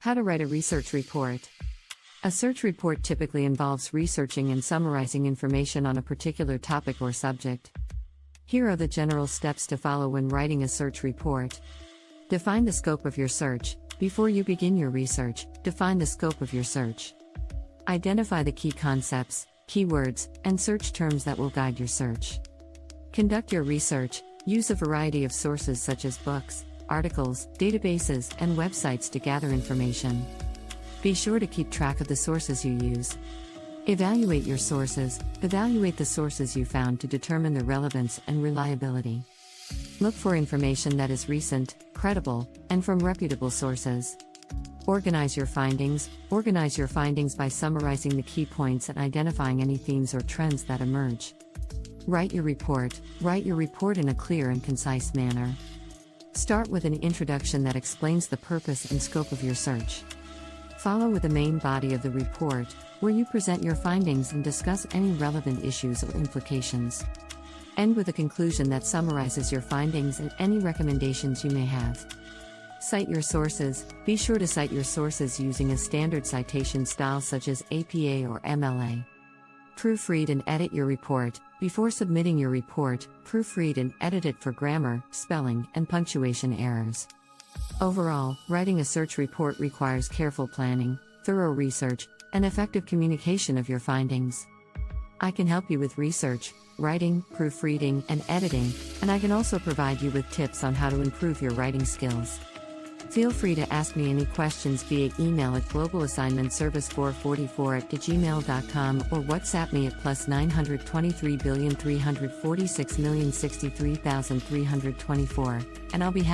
How to write a research report. A search report typically involves researching and summarizing information on a particular topic or subject. Here are the general steps to follow when writing a search report. Define the scope of your search. Before you begin your research, define the scope of your search. Identify the key concepts, keywords, and search terms that will guide your search. Conduct your research. Use a variety of sources such as books, articles, databases, and websites to gather information. Be sure to keep track of the sources you use. Evaluate your sources. Evaluate the sources you found to determine the relevance and reliability. Look for information that is recent, credible, and from reputable sources. Organize your findings. Organize your findings by summarizing the key points and identifying any themes or trends that emerge. Write your report. Write your report in a clear and concise manner. Start with an introduction that explains the purpose and scope of your search. Follow with the main body of the report, where you present your findings and discuss any relevant issues or implications. End with a conclusion that summarizes your findings and any recommendations you may have. Cite your sources. Be sure to cite your sources using a standard citation style such as APA or MLA. Proofread and edit your report. Before submitting your report, proofread and edit it for grammar, spelling, and punctuation errors. Overall, writing a search report requires careful planning, thorough research, and effective communication of your findings. I can help you with research, writing, proofreading, and editing, and I can also provide you with tips on how to improve your writing skills. Feel free to ask me any questions via email at globalassignmentservice444@gmail.com or WhatsApp me at +923,346,063,324, and I'll be happy